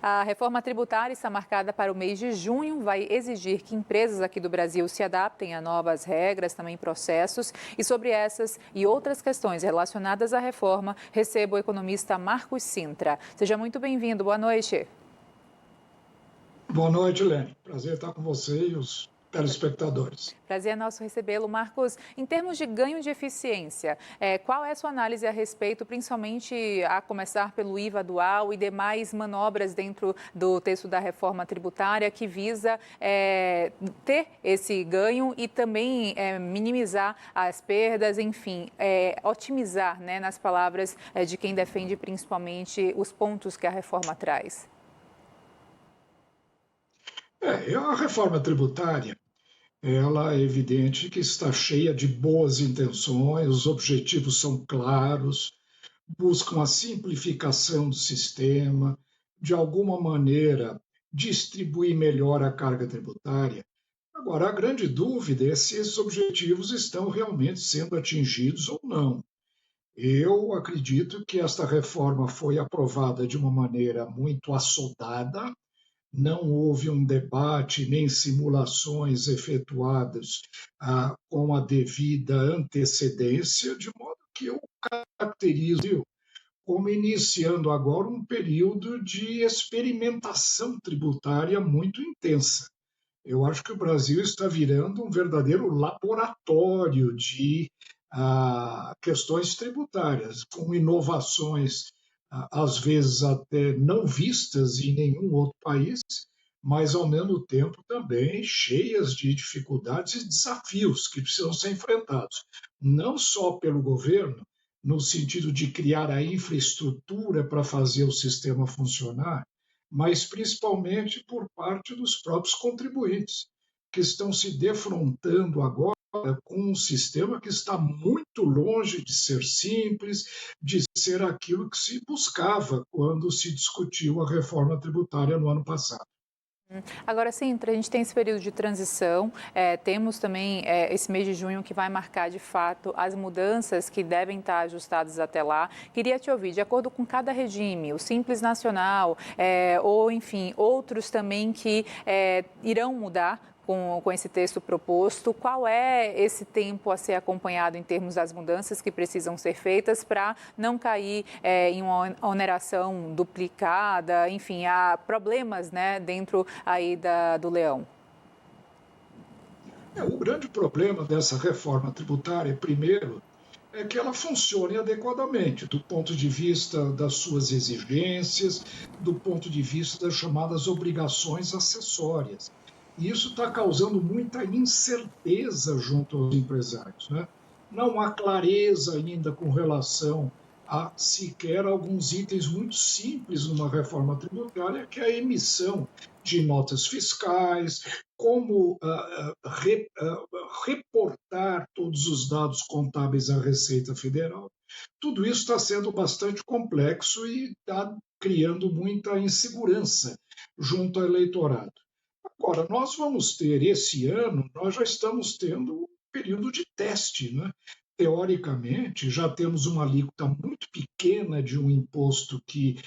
A reforma tributária está marcada para o mês de junho, vai exigir que empresas aqui do Brasil se adaptem a novas regras, também processos. E sobre essas e outras questões relacionadas à reforma, recebo o economista Marcos Cintra. Seja muito bem-vindo, boa noite. Boa noite, Lene. Prazer estar com você e os telespectadores. Prazer é nosso recebê-lo. Marcos, em termos de ganho de eficiência, qual é a sua análise a respeito, principalmente a começar pelo IVA dual e demais manobras dentro do texto da reforma tributária que visa ter esse ganho e também minimizar as perdas, enfim, otimizar, né, nas palavras de quem defende principalmente os pontos que a reforma traz? A reforma tributária, ela é evidente que está cheia de boas intenções, os objetivos são claros, buscam a simplificação do sistema, de alguma maneira distribuir melhor a carga tributária. Agora, a grande dúvida é se esses objetivos estão realmente sendo atingidos ou não. Eu acredito que esta reforma foi aprovada de uma maneira muito assodada, não houve um debate nem simulações efetuadas com a devida antecedência, de modo que eu caracterizo como iniciando agora um período de experimentação tributária muito intensa. Eu acho que o Brasil está virando um verdadeiro laboratório de questões tributárias, com inovações, às vezes até não vistas em nenhum outro país, mas ao mesmo tempo também cheias de dificuldades e desafios que precisam ser enfrentados, não só pelo governo, no sentido de criar a infraestrutura para fazer o sistema funcionar, mas principalmente por parte dos próprios contribuintes, que estão se defrontando agora com um sistema que está muito longe de ser simples, de ser aquilo que se buscava quando se discutiu a reforma tributária no ano passado. Agora sim, a gente tem esse período de transição, temos também esse mês de junho que vai marcar de fato as mudanças que devem estar ajustadas até lá. Queria te ouvir, de acordo com cada regime, o Simples Nacional, ou enfim, outros também que irão mudar com esse texto proposto, qual é esse tempo a ser acompanhado em termos das mudanças que precisam ser feitas para não cair em uma oneração duplicada, enfim, há problemas, né, dentro aí do leão? O grande problema dessa reforma tributária, primeiro, é que ela funcione adequadamente, do ponto de vista das suas exigências, do ponto de vista das chamadas obrigações acessórias. E isso está causando muita incerteza junto aos empresários, né? Não há clareza ainda com relação a sequer alguns itens muito simples numa reforma tributária, que é a emissão de notas fiscais, como reportar todos os dados contábeis à Receita Federal. Tudo isso está sendo bastante complexo e está criando muita insegurança junto ao eleitorado. Agora, nós vamos ter esse ano, nós já estamos tendo um período de teste, né? Teoricamente, já temos uma alíquota muito pequena de um imposto que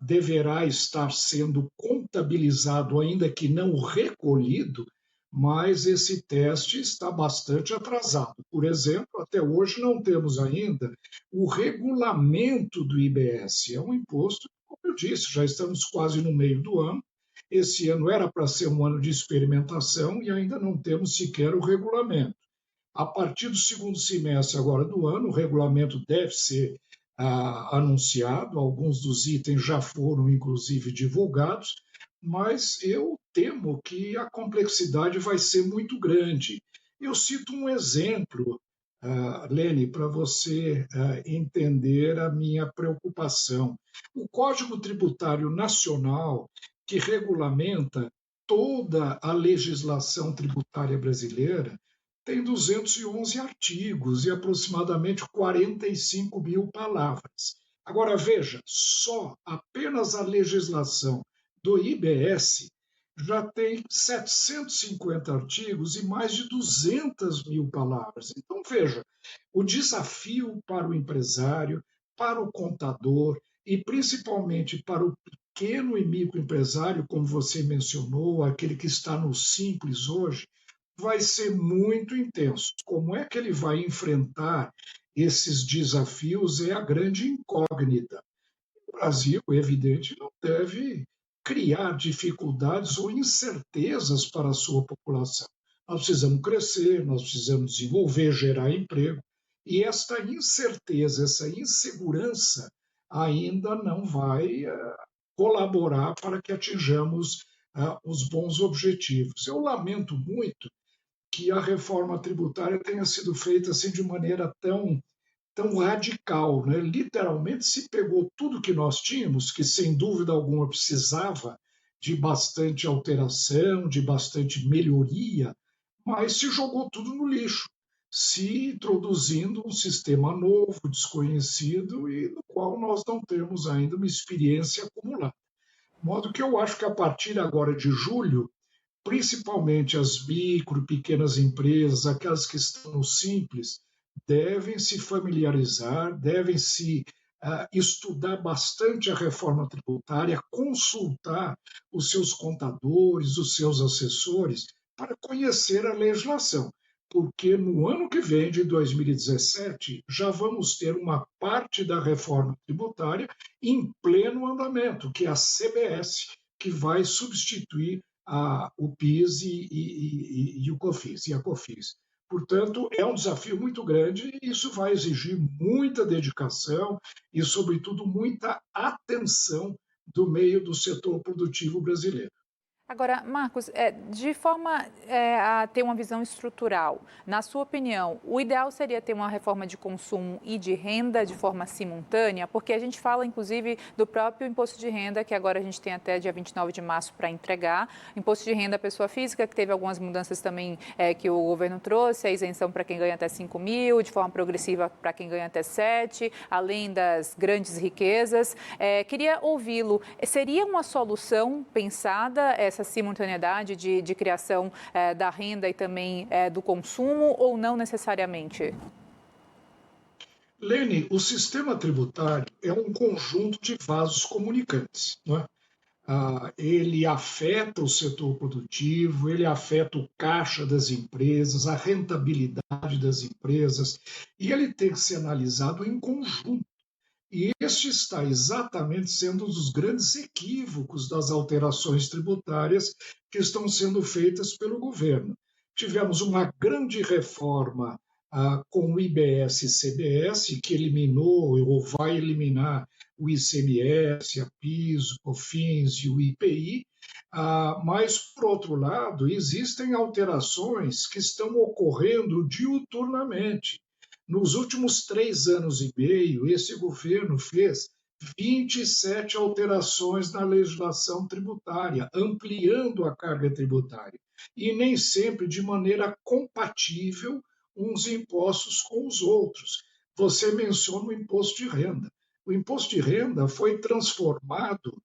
deverá estar sendo contabilizado, ainda que não recolhido, mas esse teste está bastante atrasado. Por exemplo, até hoje não temos ainda o regulamento do IBS. É um imposto, como eu disse, já estamos quase no meio do ano. Esse ano era para ser um ano de experimentação e ainda não temos sequer o regulamento. A partir do segundo semestre agora do ano, o regulamento deve ser anunciado, alguns dos itens já foram, inclusive, divulgados, mas eu temo que a complexidade vai ser muito grande. Eu cito um exemplo, Lene, para você entender a minha preocupação. O Código Tributário Nacional, que regulamenta toda a legislação tributária brasileira, tem 211 artigos e aproximadamente 45 mil palavras. Agora, veja, só apenas a legislação do IBS já tem 750 artigos e mais de 200 mil palavras. Então, veja, o desafio para o empresário, para o contador e principalmente para o pequeno e microempresário, como você mencionou, aquele que está no simples hoje, vai ser muito intenso. Como é que ele vai enfrentar esses desafios é a grande incógnita. O Brasil, é evidente, não deve criar dificuldades ou incertezas para a sua população. Nós precisamos crescer, nós precisamos desenvolver, gerar emprego, e esta incerteza, essa insegurança ainda não vai colaborar para que atinjamos os bons objetivos. Eu lamento muito que a reforma tributária tenha sido feita assim de maneira tão radical, né? Literalmente se pegou tudo que nós tínhamos, que sem dúvida alguma precisava de bastante alteração, de bastante melhoria, mas se jogou tudo no lixo, se introduzindo um sistema novo, desconhecido e no qual nós não temos ainda uma experiência acumulada. De modo que eu acho que a partir agora de julho, principalmente as micro e pequenas empresas, aquelas que estão no simples, devem se familiarizar, devem se estudar bastante a reforma tributária, consultar os seus contadores, os seus assessores, para conhecer a legislação. Porque no ano que vem, de 2017, já vamos ter uma parte da reforma tributária em pleno andamento, que é a CBS, que vai substituir o PIS e o COFINS, e a COFINS. Portanto, é um desafio muito grande e isso vai exigir muita dedicação e, sobretudo, muita atenção do meio do setor produtivo brasileiro. Agora, Marcos, de forma a ter uma visão estrutural, na sua opinião, o ideal seria ter uma reforma de consumo e de renda de forma simultânea? Porque a gente fala, inclusive, do próprio imposto de renda, que agora a gente tem até dia 29 de março para entregar. Imposto de renda à pessoa física, que teve algumas mudanças também que o governo trouxe, a isenção para quem ganha até 5 mil, de forma progressiva para quem ganha até 7, além das grandes riquezas. Queria ouvi-lo. Seria uma solução pensada essa simultaneidade de criação da renda e também do consumo ou não necessariamente? Lene, o sistema tributário é um conjunto de vasos comunicantes, não é? Ele afeta o setor produtivo, ele afeta o caixa das empresas, a rentabilidade das empresas, e ele tem que ser analisado em conjunto. E este está exatamente sendo um dos grandes equívocos das alterações tributárias que estão sendo feitas pelo governo. Tivemos uma grande reforma com o IBS e CBS, que eliminou ou vai eliminar o ICMS, a PIS, o COFINS e o IPI, mas, por outro lado, existem alterações que estão ocorrendo diuturnamente. Nos últimos 3 anos e meio, esse governo fez 27 alterações na legislação tributária, ampliando a carga tributária, e nem sempre de maneira compatível uns impostos com os outros. Você menciona o imposto de renda. O imposto de renda foi transformado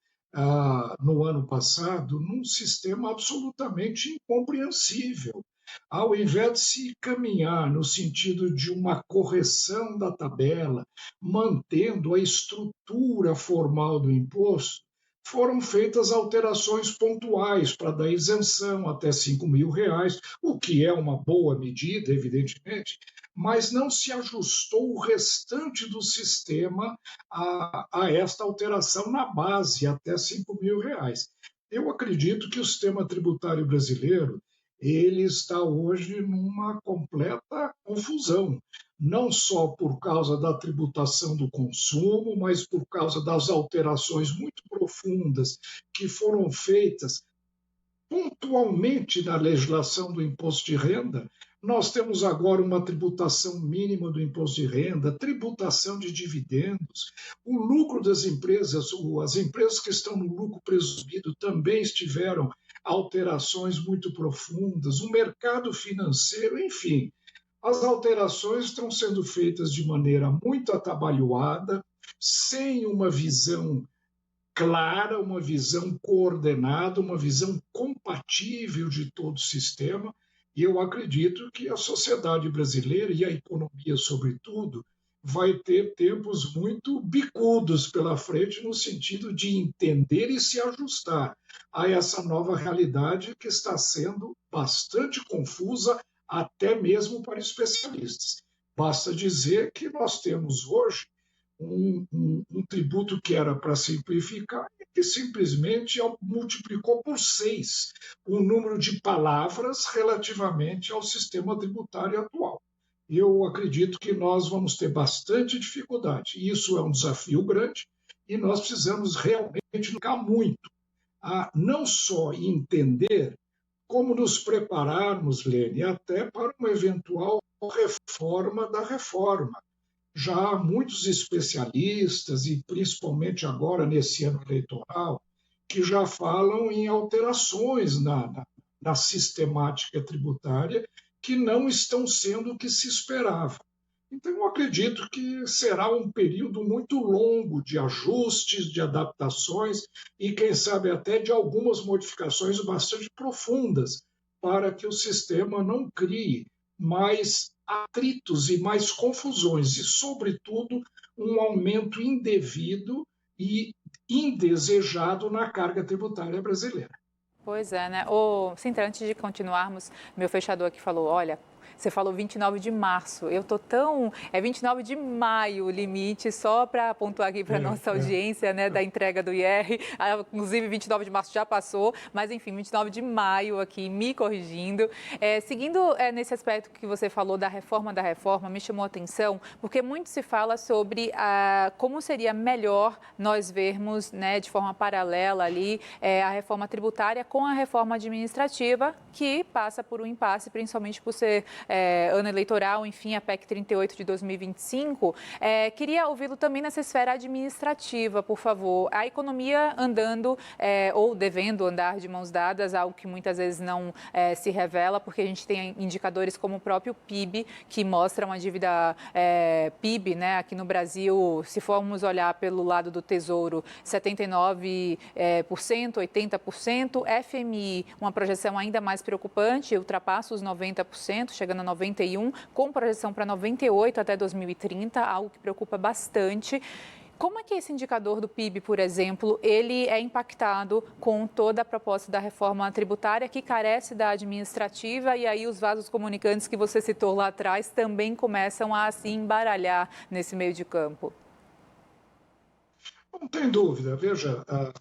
no ano passado num sistema absolutamente incompreensível. Ao invés de se caminhar no sentido de uma correção da tabela, mantendo a estrutura formal do imposto, foram feitas alterações pontuais para dar isenção até R$ 5.000, o que é uma boa medida, evidentemente, mas não se ajustou o restante do sistema a esta alteração na base, até R$ 5.000. Eu acredito que o sistema tributário brasileiro ele está hoje numa completa confusão, não só por causa da tributação do consumo, mas por causa das alterações muito profundas que foram feitas pontualmente na legislação do imposto de renda. Nós temos agora uma tributação mínima do imposto de renda, tributação de dividendos, o lucro das empresas, as empresas que estão no lucro presumido também tiveram alterações muito profundas, o mercado financeiro, enfim. As alterações estão sendo feitas de maneira muito atabalhoada, sem uma visão clara, uma visão coordenada, uma visão compatível de todo o sistema. E eu acredito que a sociedade brasileira e a economia, sobretudo, vai ter tempos muito bicudos pela frente, no sentido de entender e se ajustar a essa nova realidade que está sendo bastante confusa, até mesmo para especialistas. Basta dizer que nós temos hoje um tributo que era para simplificar e que simplesmente multiplicou por 6 o número de palavras relativamente ao sistema tributário atual. Eu acredito que nós vamos ter bastante dificuldade. Isso é um desafio grande e nós precisamos realmente ficar muito a não só entender como nos prepararmos, Lene, até para uma eventual reforma da reforma. Já há muitos especialistas, e principalmente agora nesse ano eleitoral, que já falam em alterações na sistemática tributária que não estão sendo o que se esperava. Então, eu acredito que será um período muito longo de ajustes, de adaptações e, quem sabe, até de algumas modificações bastante profundas para que o sistema não crie mais atritos e mais confusões e, sobretudo, um aumento indevido e indesejado na carga tributária brasileira. Pois é, né? Sintra, antes de continuarmos, meu fechador aqui falou, olha, você falou 29 de março, eu tô tão... É 29 de maio o limite, só para pontuar aqui para a nossa audiência, né, da entrega do IR. Inclusive, 29 de março já passou, mas enfim, 29 de maio aqui, me corrigindo. Seguindo nesse aspecto que você falou da reforma, me chamou a atenção, porque muito se fala sobre como seria melhor nós vermos, né, de forma paralela ali, a reforma tributária com a reforma administrativa, que passa por um impasse, principalmente por ser ano eleitoral, enfim, a PEC 38 de 2025. Queria ouvi-lo também nessa esfera administrativa, por favor. A economia andando ou devendo andar de mãos dadas, algo que muitas vezes não se revela, porque a gente tem indicadores como o próprio PIB, que mostra uma dívida PIB, né, aqui no Brasil, se formos olhar pelo lado do Tesouro, 79%, 80%, FMI, uma projeção ainda mais preocupante, ultrapassa os 90%, chegando a 91%, com projeção para 98% até 2030, algo que preocupa bastante. Como é que esse indicador do PIB, por exemplo, ele é impactado com toda a proposta da reforma tributária que carece da administrativa e aí os vasos comunicantes que você citou lá atrás também começam a se embaralhar nesse meio de campo? Não tem dúvida. Veja, a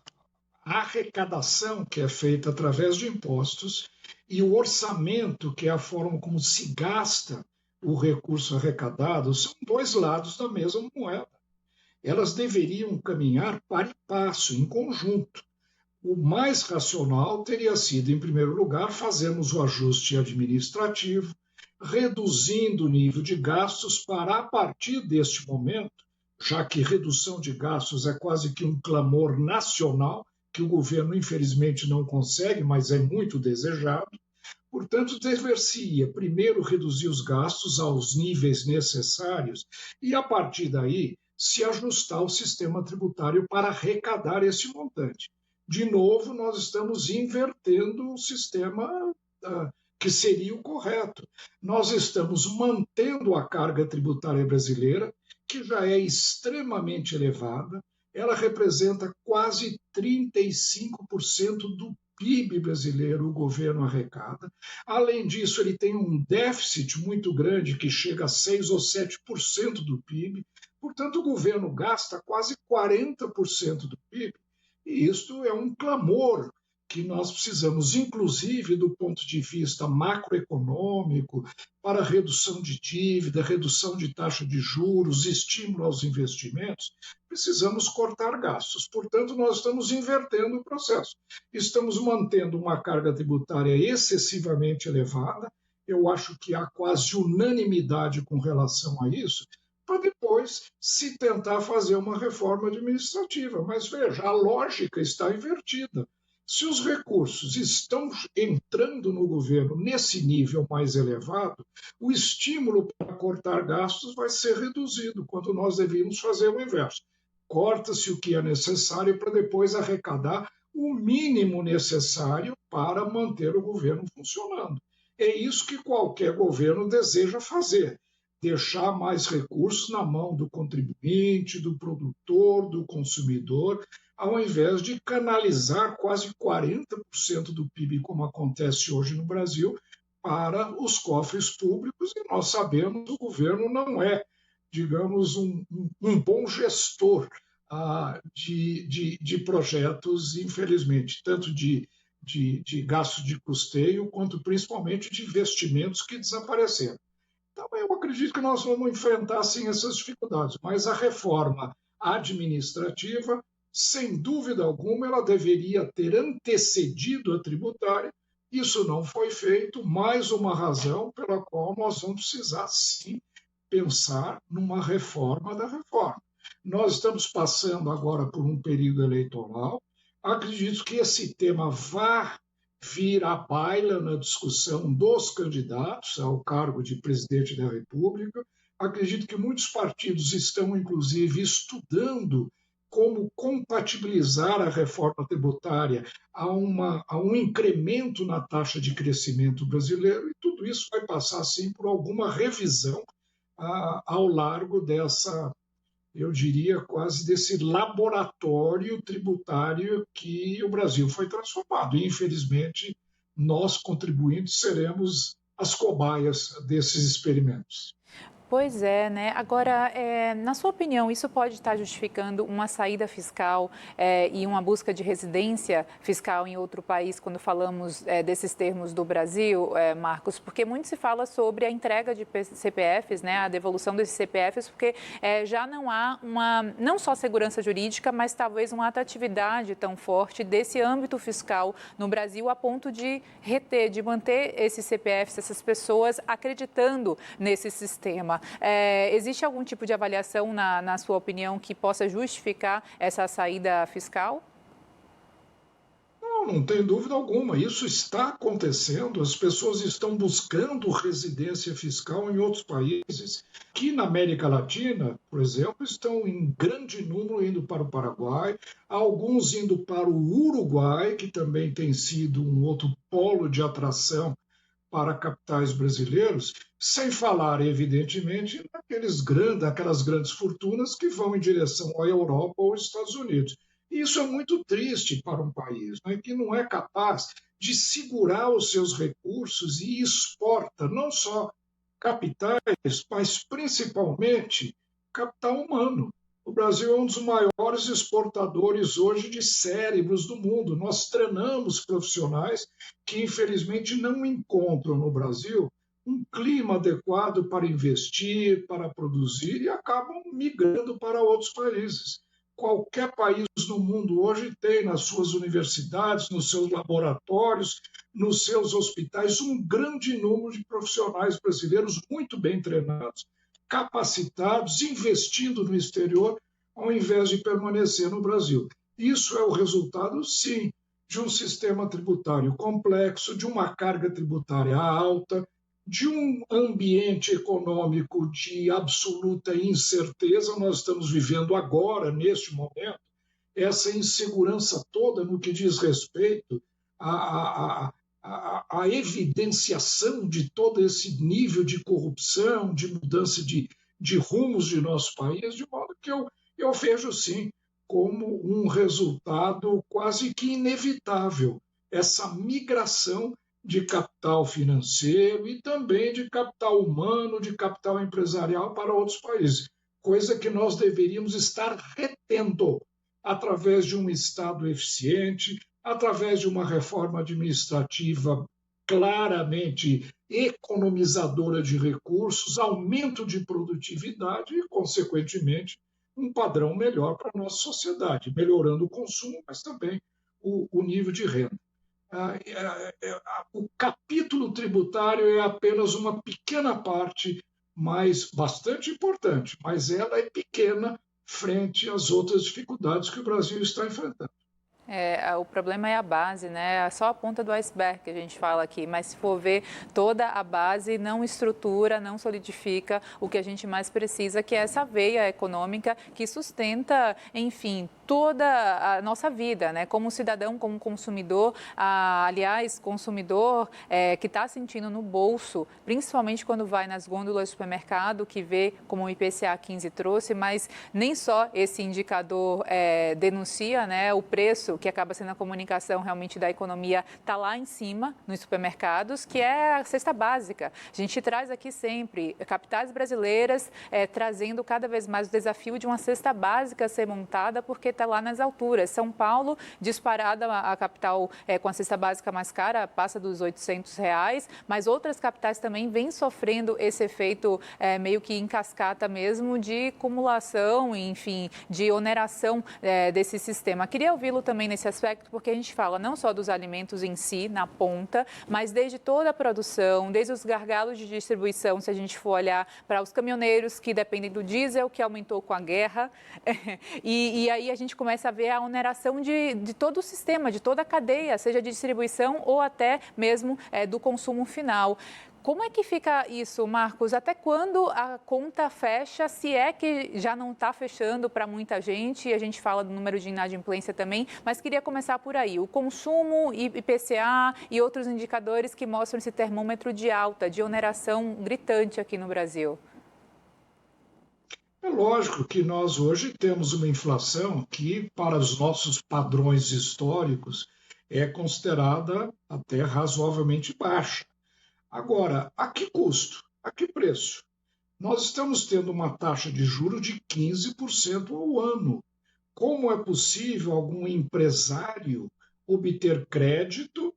arrecadação que é feita através de impostos e o orçamento, que é a forma como se gasta o recurso arrecadado, são dois lados da mesma moeda. Elas deveriam caminhar para e passo, em conjunto. O mais racional teria sido, em primeiro lugar, fazermos o ajuste administrativo, reduzindo o nível de gastos para, a partir deste momento, já que redução de gastos é quase que um clamor nacional, que o governo, infelizmente, não consegue, mas é muito desejado. Portanto, dever-se-ia primeiro reduzir os gastos aos níveis necessários e, a partir daí, se ajustar o sistema tributário para arrecadar esse montante. De novo, nós estamos invertendo o sistema que seria o correto. Nós estamos mantendo a carga tributária brasileira, que já é extremamente elevada, ela representa quase 35% do PIB brasileiro, o governo arrecada. Além disso, ele tem um déficit muito grande, que chega a 6 ou 7% do PIB. Portanto, o governo gasta quase 40% do PIB. E isto é um clamor que nós precisamos, inclusive do ponto de vista macroeconômico, para redução de dívida, redução de taxa de juros, estímulo aos investimentos, precisamos cortar gastos. Portanto, nós estamos invertendo o processo. Estamos mantendo uma carga tributária excessivamente elevada, eu acho que há quase unanimidade com relação a isso, para depois se tentar fazer uma reforma administrativa. Mas veja, a lógica está invertida. Se os recursos estão entrando no governo nesse nível mais elevado, o estímulo para cortar gastos vai ser reduzido, quando nós devíamos fazer o inverso. Corta-se o que é necessário para depois arrecadar o mínimo necessário para manter o governo funcionando. É isso que qualquer governo deseja fazer. deixar mais recursos na mão do contribuinte, do produtor, do consumidor, ao invés de canalizar quase 40% do PIB, como acontece hoje no Brasil, para os cofres públicos. E nós sabemos que o governo não é, digamos, um bom gestor de projetos, infelizmente, tanto de gastos de custeio, quanto principalmente de investimentos que desapareceram. Então, eu acredito que nós vamos enfrentar, sim, essas dificuldades, mas a reforma administrativa, sem dúvida alguma, ela deveria ter antecedido a tributária. Isso não foi feito, mais uma razão pela qual nós vamos precisar, sim, pensar numa reforma da reforma. Nós estamos passando agora por um período eleitoral. Acredito que esse tema vai vir à baila na discussão dos candidatos ao cargo de presidente da República. Acredito que muitos partidos estão, inclusive, estudando como compatibilizar a reforma tributária a um incremento na taxa de crescimento brasileiro, e tudo isso vai passar, sim, por alguma revisão ao largo dessa, eu diria, quase desse laboratório tributário que o Brasil foi transformado. E, infelizmente, nós, contribuintes, seremos as cobaias desses experimentos. Pois é, né? Agora, na sua opinião, isso pode estar justificando uma saída fiscal e uma busca de residência fiscal em outro país, quando falamos desses termos do Brasil, Marcos? Porque muito se fala sobre a entrega de CPFs, né? A devolução desses CPFs, porque já não há não só segurança jurídica, mas talvez uma atratividade tão forte desse âmbito fiscal no Brasil, a ponto de reter, de manter esses CPFs, essas pessoas acreditando nesse sistema. Existe algum tipo de avaliação, na sua opinião, que possa justificar essa saída fiscal? Não tem dúvida alguma. Isso está acontecendo. As pessoas estão buscando residência fiscal em outros países, que na América Latina, por exemplo, estão em grande número indo para o Paraguai, alguns indo para o Uruguai, que também tem sido um outro polo de atração para capitais brasileiros, sem falar, evidentemente, aquelas grandes fortunas que vão em direção à Europa ou aos Estados Unidos. E isso é muito triste para um país, né, que não é capaz de segurar os seus recursos e exporta não só capitais, mas principalmente capital humano. O Brasil é um dos maiores exportadores hoje de cérebros do mundo. Nós treinamos profissionais que, infelizmente, não encontram no Brasil um clima adequado para investir, para produzir, e acabam migrando para outros países. Qualquer país no mundo hoje tem nas suas universidades, nos seus laboratórios, nos seus hospitais, um grande número de profissionais brasileiros muito bem treinados, capacitados, investindo no exterior, ao invés de permanecer no Brasil. Isso é o resultado, sim, de um sistema tributário complexo, de uma carga tributária alta, de um ambiente econômico de absoluta incerteza. Nós estamos vivendo agora, neste momento, essa insegurança toda no que diz respeito à evidenciação de todo esse nível de corrupção, de mudança de rumos de nosso país, de modo que eu vejo, sim, como um resultado quase que inevitável essa migração de capital financeiro e também de capital humano, de capital empresarial para outros países, coisa que nós deveríamos estar retendo através de um Estado eficiente, através de uma reforma administrativa claramente economizadora de recursos, aumento de produtividade e, consequentemente, um padrão melhor para a nossa sociedade, melhorando o consumo, mas também o nível de renda. O capítulo tributário é apenas uma pequena parte, mas bastante importante, mas ela é pequena frente às outras dificuldades que o Brasil está enfrentando. O problema é a base, né? É só a ponta do iceberg que a gente fala aqui, mas se for ver, toda a base não estrutura, não solidifica o que a gente mais precisa, que é essa veia econômica que sustenta, enfim, toda a nossa vida, né? Como cidadão, como consumidor, aliás, consumidor que está sentindo no bolso, principalmente quando vai nas gôndolas do supermercado, que vê, como o IPCA 15 trouxe, mas nem só esse indicador denuncia, né? O preço, que acaba sendo a comunicação realmente da economia, está lá em cima, nos supermercados, que é a cesta básica. A gente traz aqui sempre capitais brasileiras trazendo cada vez mais o desafio de uma cesta básica ser montada, porque está lá nas alturas. São Paulo, disparada a capital com a cesta básica mais cara, passa dos R$ 800, mas outras capitais também vêm sofrendo esse efeito meio que em cascata mesmo de acumulação, enfim, de oneração desse sistema. Queria ouvi-lo também nesse aspecto, porque a gente fala não só dos alimentos em si, na ponta, mas desde toda a produção, desde os gargalos de distribuição, se a gente for olhar para os caminhoneiros que dependem do diesel, que aumentou com a guerra, e aí a gente começa a ver a oneração de todo o sistema, de toda a cadeia, seja de distribuição ou até mesmo do consumo final. Como é que fica isso, Marcos? Até quando a conta fecha, se é que já não está fechando para muita gente? A gente fala do número de inadimplência também, mas queria começar por aí. O consumo, IPCA e outros indicadores que mostram esse termômetro de alta, de oneração gritante aqui no Brasil. É lógico que nós hoje temos uma inflação que, para os nossos padrões históricos, é considerada até razoavelmente baixa. Agora, a que custo? A que preço? Nós estamos tendo uma taxa de juros de 15% ao ano. Como é possível algum empresário obter crédito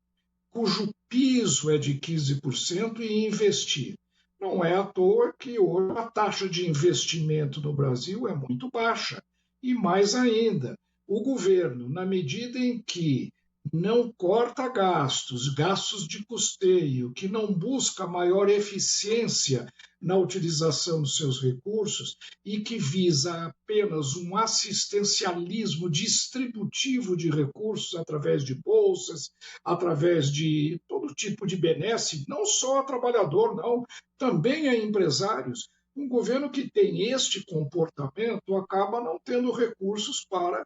cujo piso é de 15% e investir? Não é à toa que hoje a taxa de investimento no Brasil é muito baixa. E mais ainda, o governo, na medida em que não corta gastos, gastos de custeio, que não busca maior eficiência na utilização dos seus recursos e que visa apenas um assistencialismo distributivo de recursos através de bolsas, através de todo tipo de benesse, não só a trabalhador, não, também a empresários. Um governo que tem este comportamento acaba não tendo recursos para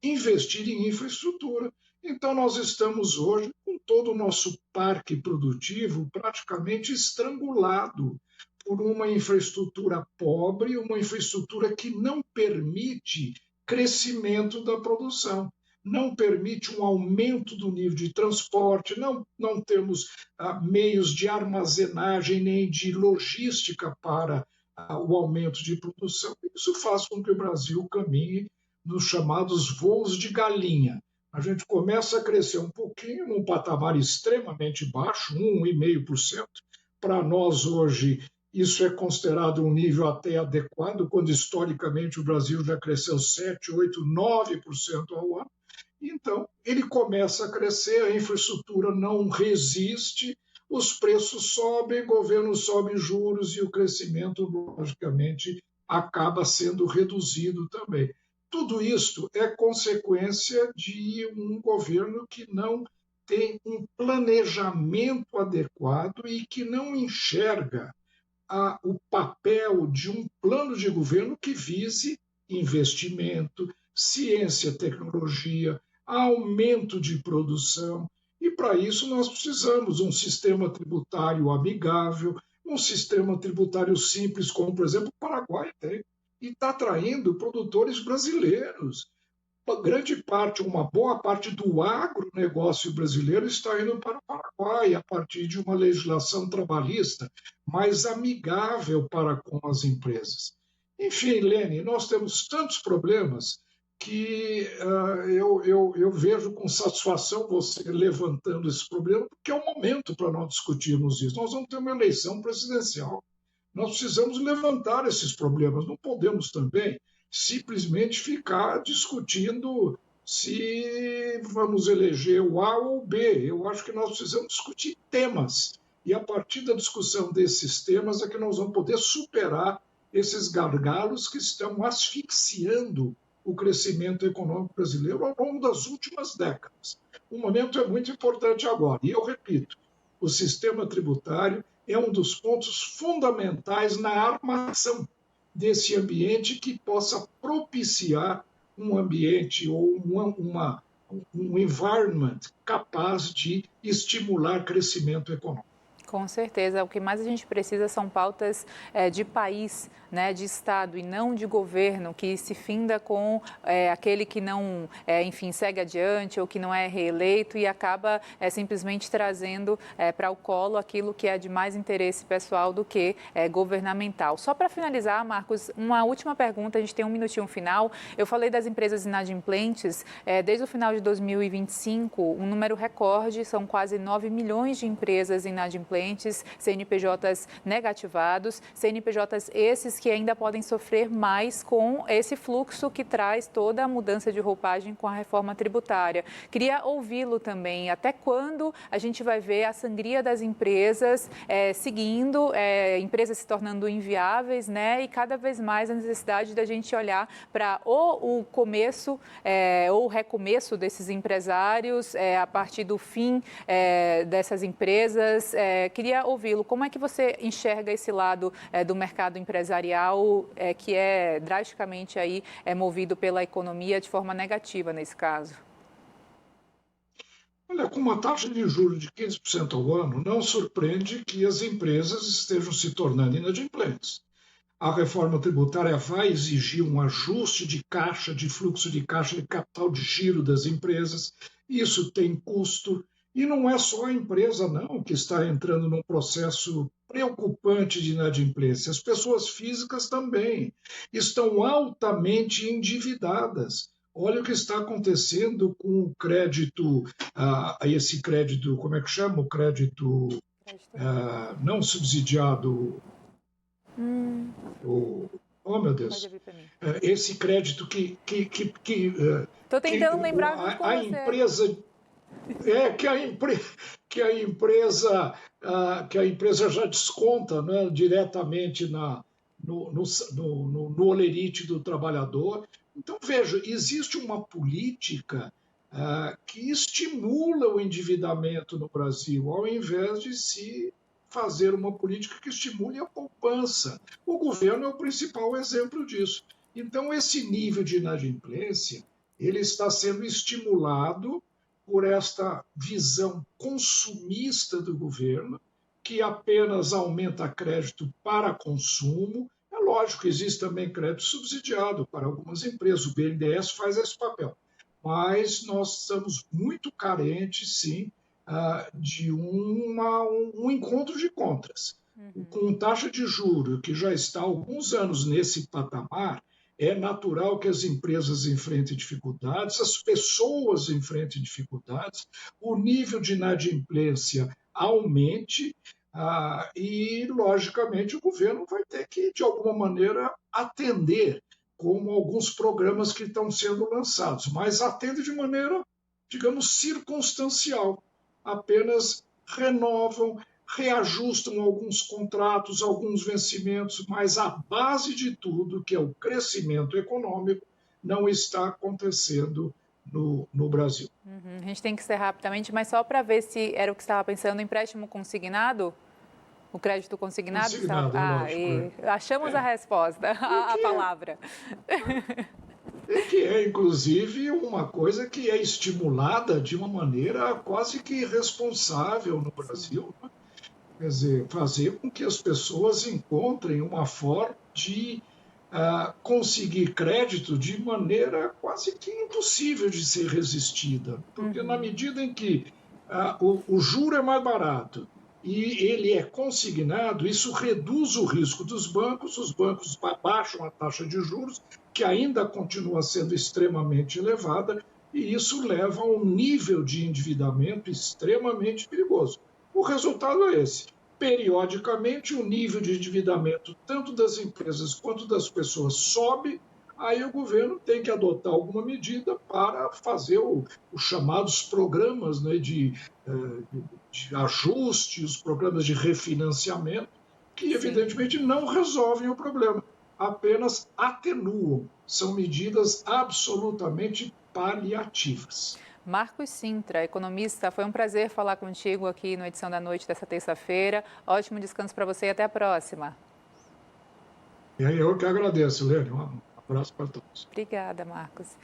investir em infraestrutura. Então, nós estamos hoje com todo o nosso parque produtivo praticamente estrangulado por uma infraestrutura pobre, uma infraestrutura que não permite crescimento da produção, não permite um aumento do nível de transporte, não temos meios de armazenagem nem de logística para o aumento de produção. Isso faz com que o Brasil caminhe nos chamados voos de galinha. A gente começa a crescer um pouquinho, num patamar extremamente baixo, 1,5%. Para nós, hoje, isso é considerado um nível até adequado, quando historicamente o Brasil já cresceu 7, 8, 9% ao ano. Então, ele começa a crescer, a infraestrutura não resiste, os preços sobem, o governo sobe juros e o crescimento, logicamente, acaba sendo reduzido também. Tudo isso é consequência de um governo que não tem um planejamento adequado e que não enxerga o papel de um plano de governo que vise investimento, ciência, tecnologia, aumento de produção. E para isso nós precisamos de um sistema tributário amigável, um sistema tributário simples, como, por exemplo, o Paraguai tem, e está atraindo produtores brasileiros. Grande parte, uma boa parte do agronegócio brasileiro está indo para o Paraguai a partir de uma legislação trabalhista mais amigável para com as empresas. Enfim, Lene, nós temos tantos problemas que eu vejo com satisfação você levantando esse problema, porque é o momento para nós discutirmos isso. Nós vamos ter uma eleição presidencial. Nós precisamos levantar esses problemas. Não podemos também simplesmente ficar discutindo se vamos eleger o A ou o B. Eu acho que nós precisamos discutir temas. E a partir da discussão desses temas é que nós vamos poder superar esses gargalos que estão asfixiando o crescimento econômico brasileiro ao longo das últimas décadas. O momento é muito importante agora. E eu repito, o sistema tributário é um dos pontos fundamentais na armação desse ambiente que possa propiciar um ambiente ou um environment capaz de estimular crescimento econômico. Com certeza, o que mais a gente precisa são pautas de país, né, de Estado e não de governo, que se finda com aquele que não, enfim, segue adiante ou que não é reeleito e acaba simplesmente trazendo para o colo aquilo que é de mais interesse pessoal do que governamental. Só para finalizar, Marcos, uma última pergunta, a gente tem um minutinho final. Eu falei das empresas inadimplentes, desde o final de 2025, um número recorde, são quase 9 milhões de empresas inadimplentes, CNPJs negativados, CNPJs esses que ainda podem sofrer mais com esse fluxo que traz toda a mudança de roupagem com a reforma tributária. Queria ouvi-lo também, até quando a gente vai ver a sangria das empresas seguindo, empresas se tornando inviáveis, né? E cada vez mais a necessidade da gente olhar para o começo ou o recomeço desses empresários a partir do fim dessas empresas. Queria ouvi-lo. Como é que você enxerga esse lado do mercado empresarial que é drasticamente aí movido pela economia de forma negativa nesse caso? Olha, com uma taxa de juros de 15% ao ano, não surpreende que as empresas estejam se tornando inadimplentes. A reforma tributária vai exigir um ajuste de caixa, de fluxo de caixa, de capital de giro das empresas. Isso tem custo. E não é só a empresa, não, que está entrando num processo preocupante de inadimplência. As pessoas físicas também estão altamente endividadas. Olha o que está acontecendo com o crédito, esse crédito, como é que chama? O crédito não subsidiado, oh, meu Pode Deus, vir para mim. esse crédito Estou tentando que lembrar junto com a você. empresa que a empresa que a empresa já desconta, né, diretamente no olerite do trabalhador. Então, veja, existe uma política que estimula o endividamento no Brasil, ao invés de se fazer uma política que estimule a poupança. O governo é o principal exemplo disso. Então, esse nível de inadimplência ele está sendo estimulado por esta visão consumista do governo, que apenas aumenta crédito para consumo. É lógico que existe também crédito subsidiado para algumas empresas, o BNDES faz esse papel, mas nós estamos muito carentes, sim, de um encontro de contras. Com taxa de juros que já está há alguns anos nesse patamar, é natural que as empresas enfrentem dificuldades, as pessoas enfrentem dificuldades, o nível de inadimplência aumente e, logicamente, o governo vai ter que, de alguma maneira, atender, como alguns programas que estão sendo lançados, mas atende de maneira, digamos, circunstancial, apenas renovam, reajustam alguns contratos, alguns vencimentos, mas a base de tudo, que é o crescimento econômico, não está acontecendo no Brasil. A gente tem que ser rapidamente, mas só para ver se era o que estava pensando, empréstimo consignado? O crédito consignado? Consignado, lógico. Achamos a resposta, a palavra. Que é, inclusive, uma coisa que é estimulada de uma maneira quase que irresponsável no Brasil. Né? Quer dizer, fazer com que as pessoas encontrem uma forma de conseguir crédito de maneira quase que impossível de ser resistida. Porque na medida em que o juro é mais barato e ele é consignado, isso reduz o risco dos bancos, os bancos baixam a taxa de juros, que ainda continua sendo extremamente elevada, e isso leva a um nível de endividamento extremamente perigoso. O resultado é esse. Periodicamente, o nível de endividamento, tanto das empresas quanto das pessoas, sobe, aí o governo tem que adotar alguma medida para fazer os chamados programas, né, de ajuste, os programas de refinanciamento, que evidentemente não resolvem o problema, apenas atenuam. São medidas absolutamente paliativas. Marcos Sintra, economista, foi um prazer falar contigo aqui no Edição da Noite dessa terça-feira. Ótimo descanso para você e até a próxima. E aí eu que agradeço, Lênin. Um abraço para todos. Obrigada, Marcos.